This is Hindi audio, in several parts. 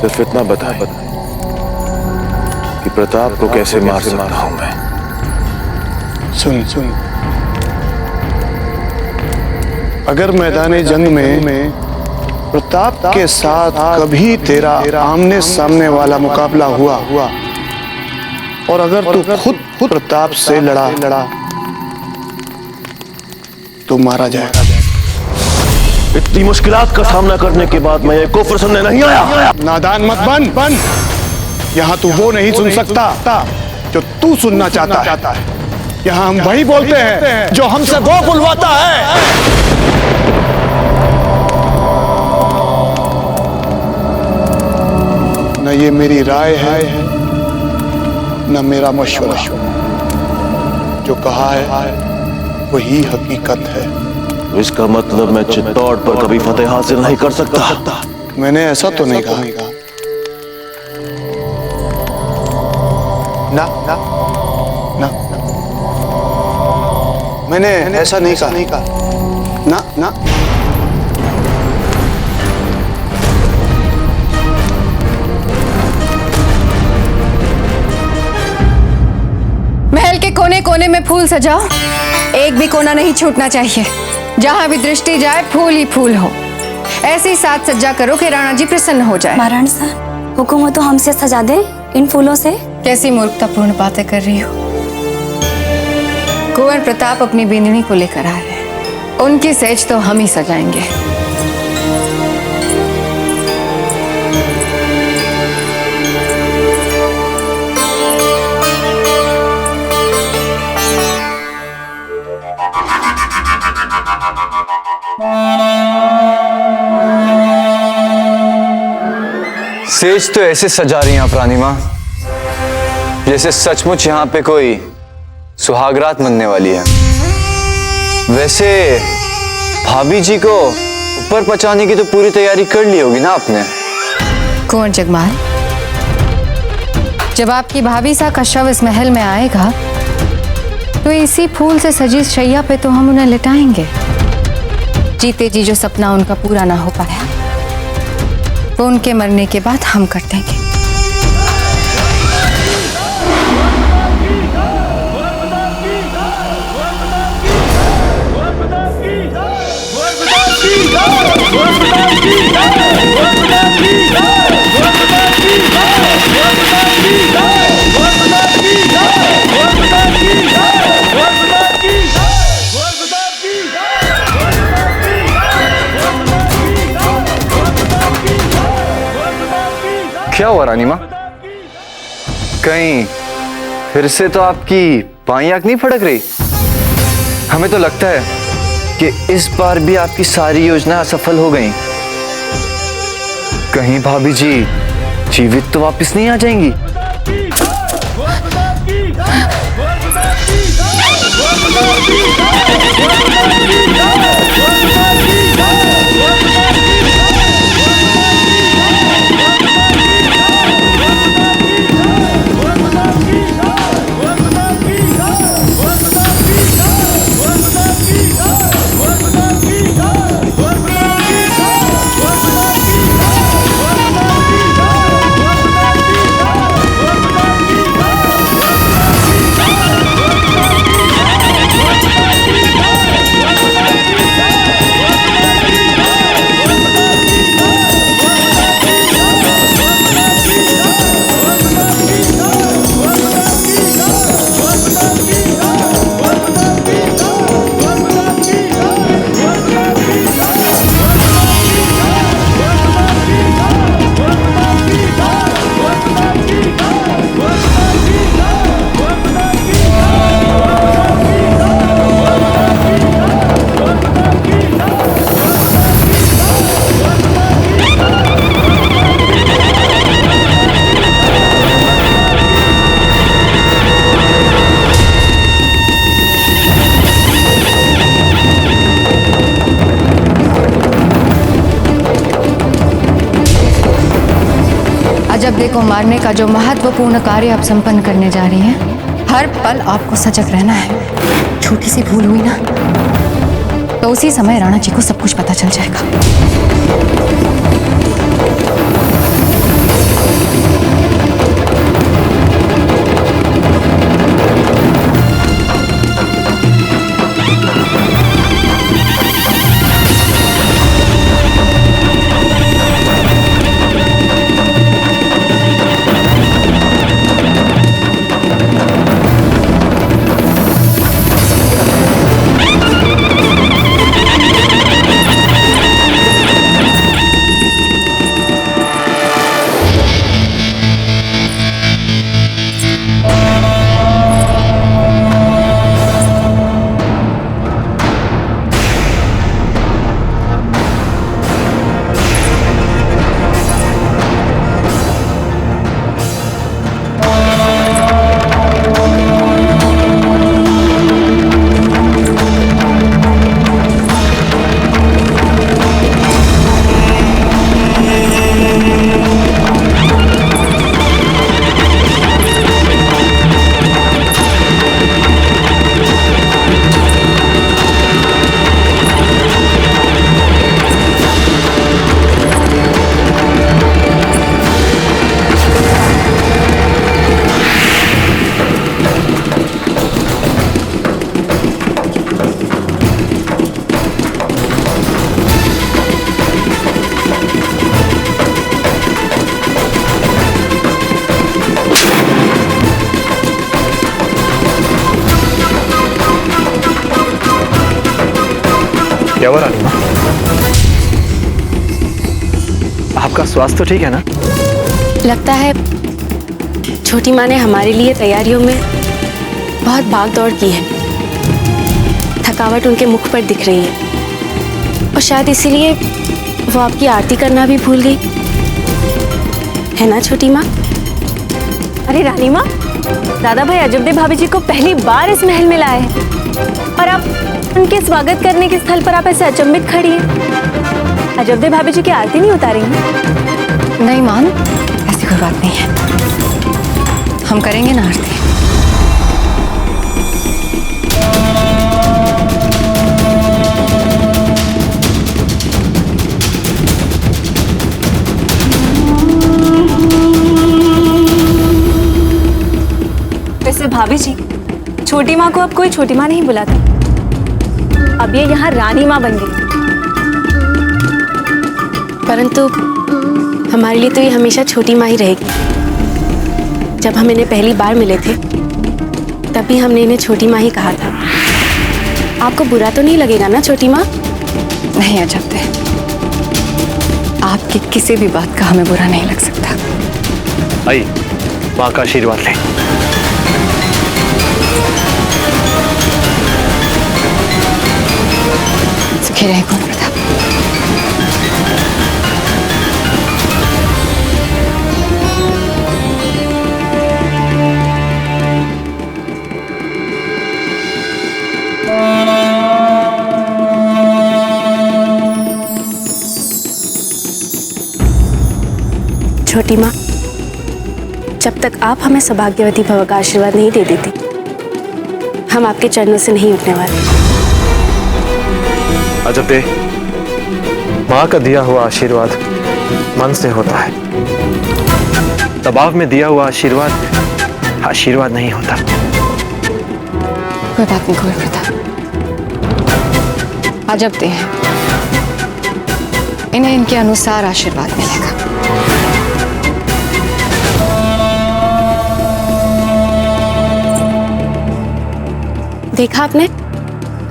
सिर्फ इतना बताएं कि प्रताप को कैसे मार सकता हूं मैं। सुन, अगर मैदाने जंग में प्रताप के साथ कभी तेरा आमने सामने वाला मुकाबला हुआ और अगर तू खुद प्रताप से लड़ा तो मारा जाएगा। इतनी मुश्किलात का सामना करने के बाद मैं ये कुफ्र सुनने नहीं आया। नादान मत बन। यहाँ तू वो नहीं सुन सकता जो तू सुनना चाहता है। यहाँ हम वही बोलते हैं जो हमसे वो बुलवाता है। न ये मेरी राय है न मेरा मशवरा, जो कहा है वही हकीकत है। इसका मतलब मैं चित्तौड़ पर कभी फतेह हासिल नहीं कर सकता। मैंने ऐसा तो नहीं कहा। ना मैंने ऐसा नहीं कहा। ना महल के कोने कोने में फूल सजाओ, एक भी कोना नहीं छूटना चाहिए। जहां भी दृष्टि जाए फूल ही फूल हो। ऐसी साज सज्जा करो कि राणा जी प्रसन्न हो जाए। महारानी साहब, हुक्म हो तो हमसे सजा दे इन फूलों से। कैसी मूर्खतापूर्ण बातें कर रही हो। कुंवर प्रताप अपनी बिंदनी को लेकर आ रहे हैं, उनकी सेज तो हम ही सजाएंगे। सेज तो ऐसे सजा रही हैं आप रानी मां, जैसे सचमुच यहाँ पे कोई सुहागरात मनने वाली है। वैसे भाभी जी को ऊपर पहुंचाने की तो पूरी तैयारी कर ली होगी ना आपने। कुंवर जगमाल, जब आपकी भाभी सा का शव इस महल में आएगा तो इसी फूल से सजी शैया पे तो हम उन्हें लिटाएंगे। जीते जी जो सपना उनका पूरा ना हो पाया वो उनके मरने के बाद हम कर देंगे। क्या हुआ रानी मां? कहीं फिर से तो आपकी बाईं आंख नहीं फड़क रही? हमें तो लगता है कि इस बार भी आपकी सारी योजना असफल हो गई। कहीं भाभी जी जीवित तो वापस नहीं आ जाएंगी? जब देखो मारने का जो महत्वपूर्ण कार्य आप संपन्न करने जा रही हैं, हर पल आपको सजग रहना है। छोटी सी भूल हुई ना तो उसी समय राणा जी को सब कुछ पता चल जाएगा। हुआ रानी माँ? आपका स्वास्थ्य तो ठीक है ना? लगता है छोटी माँ ने हमारे लिए तैयारियों में बहुत भाग दौड़ की है। थकावट उनके मुख पर दिख रही है और शायद इसीलिए वो आपकी आरती करना भी भूल गई है ना छोटी माँ? अरे रानी माँ, दादा भाई अजबदे भाभी जी को पहली बार इस महल में लाए हैं और आप उनके स्वागत करने के स्थल पर आप ऐसे अचंभित खड़ी हैं। अजबदे भाभी जी की आरती नहीं उतारेंगी? नहीं मान, ऐसी कोई बात नहीं है, हम करेंगे ना आरती। वैसे भाभी जी, छोटी माँ को अब कोई छोटी माँ नहीं बुलाता, अब ये यहाँ रानी माँ बन गई। परंतु हमारे लिए तो ये हमेशा छोटी माँ ही रहेगी। जब हम इन्हें पहली बार मिले थे तभी हमने इन्हें छोटी माँ ही कहा था। आपको बुरा तो नहीं लगेगा ना छोटी माँ? नहीं अजबदे, आपकी किसी भी बात का हमें बुरा नहीं लग सकता। आई, माँ का आशीर्वाद लें। सुखी रहे कौन प्रताप। छोटी माँ, जब तक आप हमें सौभाग्यवती भव का आशीर्वाद नहीं दे देती, हम आपके चरणों से नहीं उठने वाले। अजबदे, माँ का दिया हुआ आशीर्वाद मन से होता है, दबाव में दिया हुआ आशीर्वाद आशीर्वाद नहीं होता। कोई बात नहीं कुंवर प्रताप, अजबदे हैं, इन्हें इनके अनुसार आशीर्वाद मिलेगा। देखा आपने,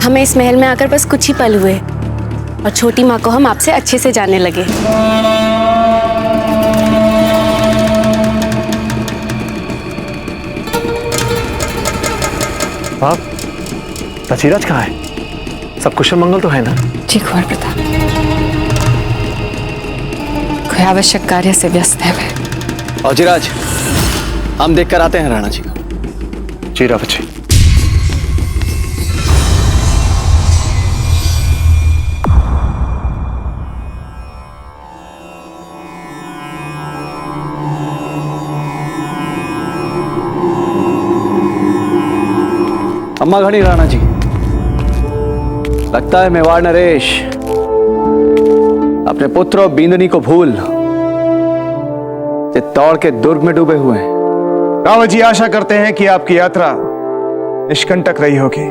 हमें इस महल में आकर बस कुछ ही पल हुए और छोटी माँ को हम आपसे अच्छे से जानने लगे। आप रचिराज कहाँ है? सब कुशल मंगल तो है ना? जी कुंवर प्रताप, कोई आवश्यक कार्य से व्यस्त है वे। औजिराज, हम देख कर आते हैं राणा जी को। जी रावत जी। अम्मा घड़ी राणा जी, लगता है मेवाड़ नरेश अपने पुत्र और बींदनी को भूल चित्तौड़ के दुर्ग में डूबे हुए हैं। रावत जी, आशा करते हैं कि आपकी यात्रा निष्कंटक रही होगी।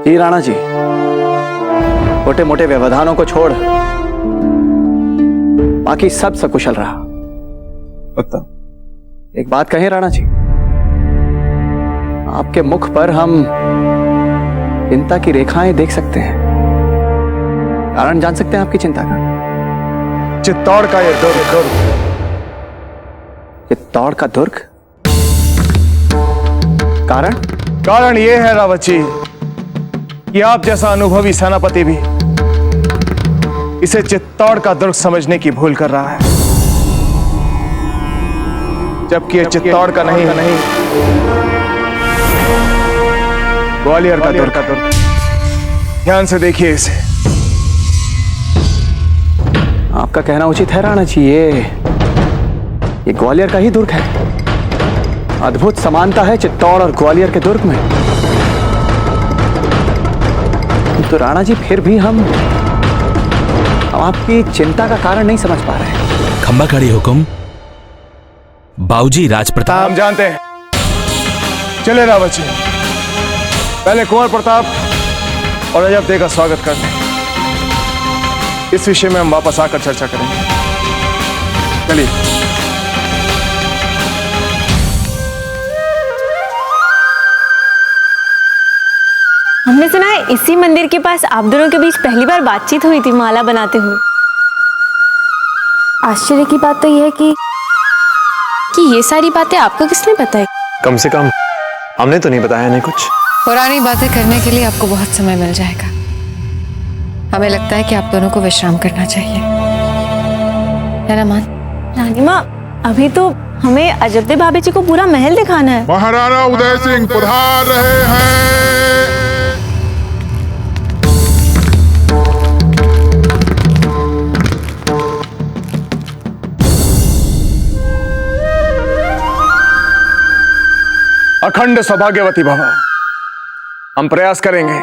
जी राणा जी, मोटे मोटे व्यवधानों को छोड़ बाकी सब सकुशल रहा। एक बात कहें राणा जी, आपके मुख पर हम चिंता की रेखाएं देख सकते हैं। कारण जान सकते हैं आपकी चिंता का? चित्तौड़ का यह दुर्ग। चित्तौड़ का दुर्ग? कारण? कारण यह है रावत जी कि आप जैसा अनुभवी सेनापति भी इसे चित्तौड़ का दुर्ग समझने की भूल कर रहा है, जबकि ये चित्तौड़ का नहीं ग्वालियर का दुर्ग। ध्यान से देखिए इसे। आपका कहना उचित है राणा जी, ये ग्वालियर का ही दुर्ग है। अद्भुत समानता है चित्तौड़ और ग्वालियर के दुर्ग में। तो राणा जी, फिर भी हम आपकी चिंता का कारण नहीं समझ पा रहे। खंबा खड़ी हुकुम। बाऊजी राजप्रताप। हम जानते हैं। चले रावत जी, पहले कुंवर प्रताप और अजबदे का स्वागत करते हैं। इस विषय में हम वापस आकर चर्चा करेंगे। चलिए। हमने सुना है इसी मंदिर के पास आप दोनों के बीच पहली बार बातचीत हुई थी माला बनाते हुए। आश्चर्य की बात तो यह है कि ये सारी बातें आपको किसने बताई? कम से कम हमने तो नहीं बताया नहीं कुछ। पुरानी बातें करने के लिए आपको बहुत समय मिल जाएगा। हमें लगता है कि आप दोनों को विश्राम करना चाहिए, है ना मान? रानी माँ, अभी तो हमें अजबदेव भाभी जी को पूरा महल दिखाना है। महाराणा उदय सिंह पधार रहे हैं। अखंड सौभाग्यवती भव। हम प्रयास करेंगे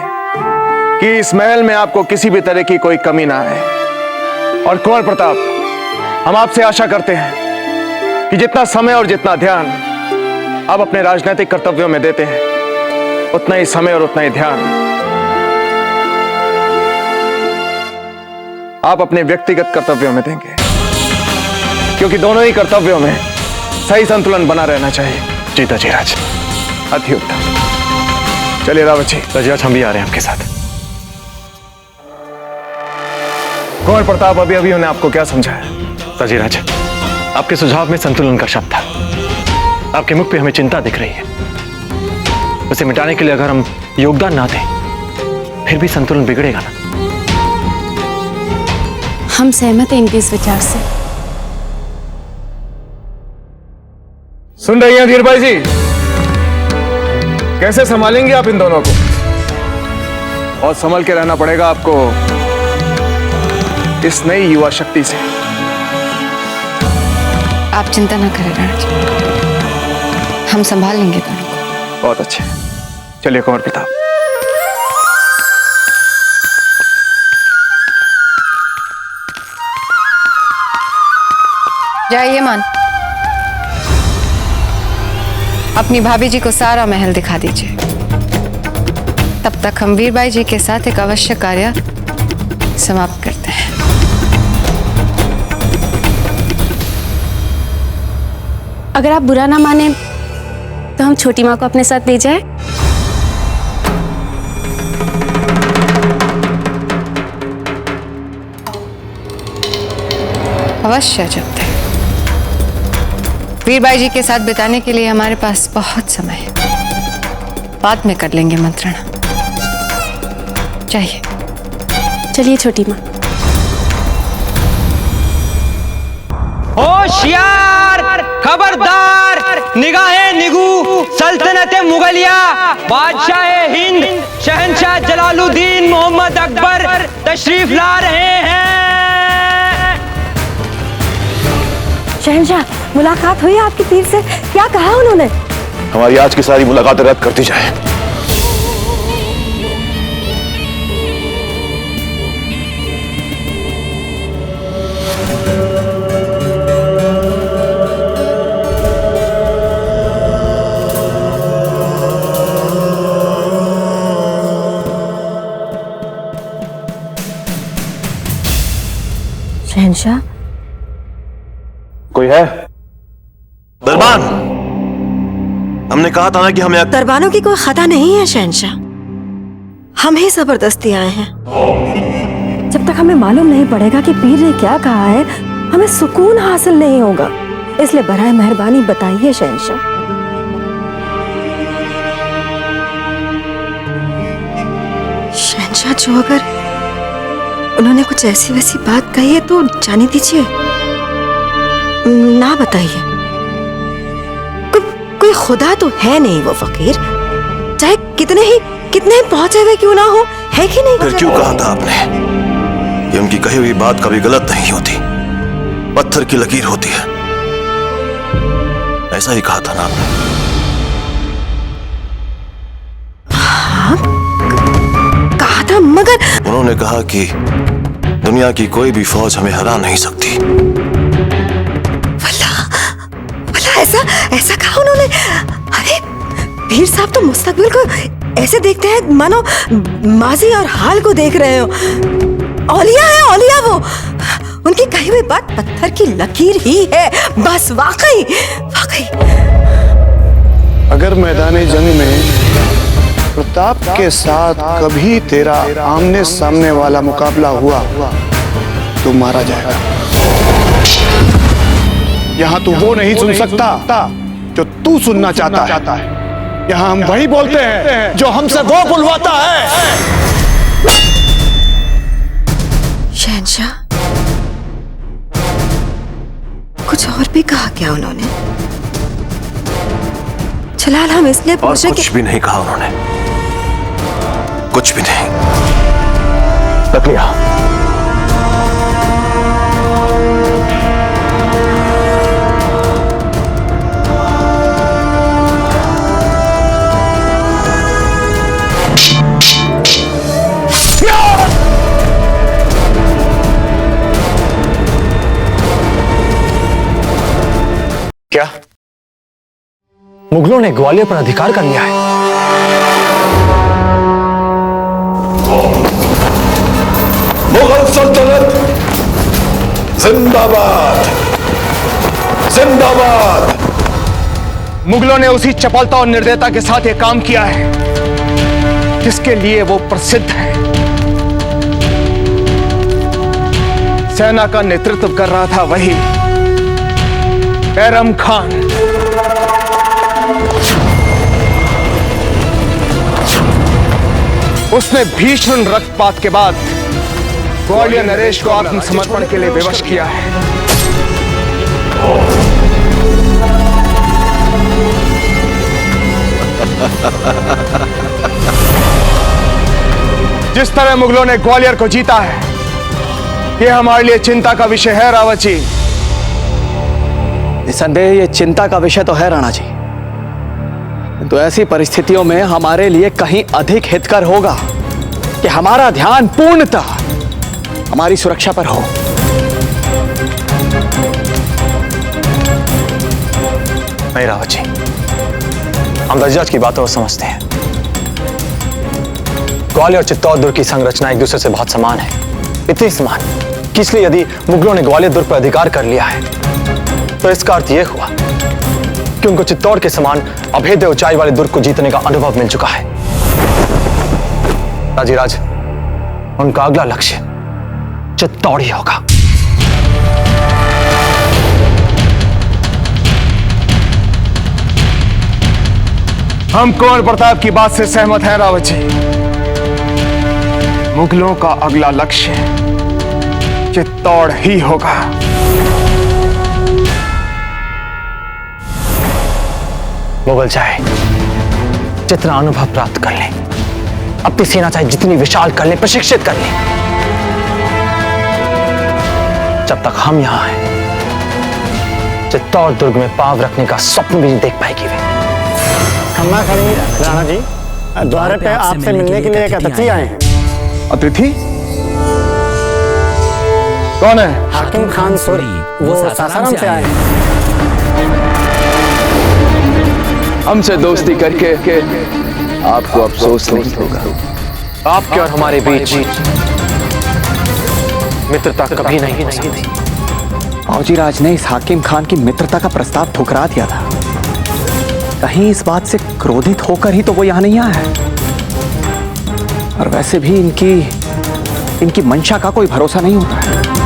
कि इस महल में आपको किसी भी तरह की कोई कमी ना आए। और कुंवर प्रताप, हम आपसे आशा करते हैं कि जितना समय और जितना ध्यान आप अपने राजनीतिक कर्तव्यों में देते हैं, उतना ही समय और उतना ही ध्यान आप अपने व्यक्तिगत कर्तव्यों में देंगे, क्योंकि दोनों ही कर्तव्यों में सही संतुलन बना रहना चाहिए। जीता जी राज, अति उत्तम। चलिए रावत जी, रजियाज हम भी आ रहे हैं आपके साथ। कुंवर प्रताप, अभी अभी उन्हें आपको क्या समझाया? तजीराज, आपके सुझाव में संतुलन का शब्द था। आपके मुख पे हमें चिंता दिख रही है। उसे मिटाने के लिए अगर हम योगदान ना दें, फिर भी संतुलन बिगड़ेगा ना। हम सहमत हैं इनके इस विचार से। सुन रही हैं धीरभाई जी? कैसे संभालेंगे आप इन दोनों को? और संभल के रहना पड़ेगा आपको इस नई युवा शक्ति से। आप चिंता ना करें राज, हम संभाल लेंगे दोनों को। बहुत अच्छे। चलिए कुंवर प्रताप। जाइए मान, अपनी भाभी जी को सारा महल दिखा दीजिए। तब तक हम वीरबाई जी के साथ एक आवश्यक कार्य समाप्त करते हैं। अगर आप बुरा ना माने तो हम छोटी माँ को अपने साथ ले जाएं? अवश्य जब तक वीरबाई जी के साथ बिताने के लिए हमारे पास बहुत समय है। बाद में कर लेंगे मंत्रणा। चाहिए। चलिए छोटी माँ। होशियार, खबरदार, निगाहे निगू, सल्तनत मुगलिया, बादशाह हिंद, शहंशाह जलालुद्दीन मोहम्मद अकबर तशरीफ ला रहे हैं। शहंशाह, मुलाकात हुई आपकी पीर से? क्या कहा उन्होंने? हमारी आज की सारी मुलाकातें रद्द कर दी जाए। शहंशाह, कोई है? दरबान, हमने कहा था ना कि हमें दरबानों की कोई खता नहीं है शहंशाह, हम ही जबरदस्ती आए हैं। जब तक हमें मालूम नहीं पड़ेगा कि पीर ने क्या कहा है, हमें सुकून हासिल नहीं होगा। इसलिए बराए मेहरबानी बताइए शहंशाह। शहंशाह, जो अगर उन्होंने कुछ ऐसी वैसी बात कही है तो जाने दीजिए, ना बताइए। कोई खुदा तो है नहीं वो फकीर, चाहे कितने ही पहुंचे हुए क्यों ना हो, है कि नहीं? फिर क्यों कहा था आपने कि उनकी कही हुई बात कभी गलत नहीं होती, पत्थर की लकीर होती है? ऐसा ही कहा था ना आपने? हाँ, कहा था, मगर उन्होंने कहा कि दुनिया की कोई भी फौज हमें हरा नहीं सकती। ऐसा कहा उन्होंने? अरे पीर साहब तो मुस्तकबिल को ऐसे देखते हैं मानो माजी और हाल को देख रहे हो। औलिया है, औलिया वो। उनकी कही हुई बात पत्थर की लकीर ही है, बस। वाकई। अगर मैदान जंग में प्रताप के साथ कभी तेरा आमने सामने वाला मुकाबला हुआ तो मारा जाएगा। यहाँ तू वो नहीं सुन सकता जो तू सुनना चाहता है। यहाँ हम वही बोलते हैं जो हमसे वो बुलवाता है। शहंशाह, कुछ और भी कहा क्या उन्होंने? जलाल, हम इसलिए और पूछे कुछ भी नहीं कहा उन्होंने, कुछ भी नहीं। तकलिया, क्या मुगलों ने ग्वालियर पर अधिकार कर लिया है? मुगल सल्तनत जिंदाबाद, जिंदाबाद। मुगलों ने उसी चपलता और निर्दयता के साथ यह काम किया है जिसके लिए वो प्रसिद्ध है। सेना का नेतृत्व कर रहा था वही बैरम खान। उसने भीषण रक्तपात के बाद ग्वालियर नरेश को आत्मसमर्पण के लिए विवश किया है। जिस तरह मुगलों ने ग्वालियर को जीता है, यह हमारे लिए चिंता का विषय है रावत जी। निसंदेह ये चिंता का विषय तो है राणा जी, तो ऐसी परिस्थितियों में हमारे लिए कहीं अधिक हितकर होगा कि हमारा ध्यान पूर्णतः हमारी सुरक्षा पर हो। नहीं रावत जी, हम रजराज की बातों को समझते हैं। ग्वालियर और चित्तौड़ दुर्ग की संरचना एक दूसरे से बहुत समान है, इतनी समान कि इसलिए यदि मुगलों ने ग्वालियर दुर्ग पर अधिकार कर लिया है तो इसका अर्थ यह हुआ कि उनको चित्तौड़ के समान अभेद्य ऊंचाई वाले दुर्ग को जीतने का अनुभव मिल चुका है। राजीराज, उनका अगला लक्ष्य चित्तौड़ ही होगा। हम कुंवर प्रताप की बात से सहमत हैं रावत जी। मुगलों का अगला लक्ष्य चित्तौड़ ही होगा। मुगल चाहे जितना अनुभव प्राप्त कर ले, अपनी सेना चाहे जितनी विशाल कर ले, प्रशिक्षित कर ले, जब तक हम यहां हैं चित्तौड़ दुर्ग में पांव रखने का स्वप्न भी नहीं देख पाएगी वे। क्षमा करिए राणा जी, द्वार पे आपसे मिलने के लिए एक अतिथि आए हैं। अतिथि कौन है? हाकिम खान सूरी, वो सासाराम से आए हैं। हमसे दोस्ती करके आपको अफसोस नहीं होगा। आपके और हमारे बीच मित्रता कभी नहीं हो सकती। फौजीराज ने इस हाकिम खान की मित्रता का प्रस्ताव ठुकरा दिया था। कहीं इस बात से क्रोधित होकर ही तो वो यहां नहीं आया है। और वैसे भी इनकी मंशा का कोई भरोसा नहीं होता है।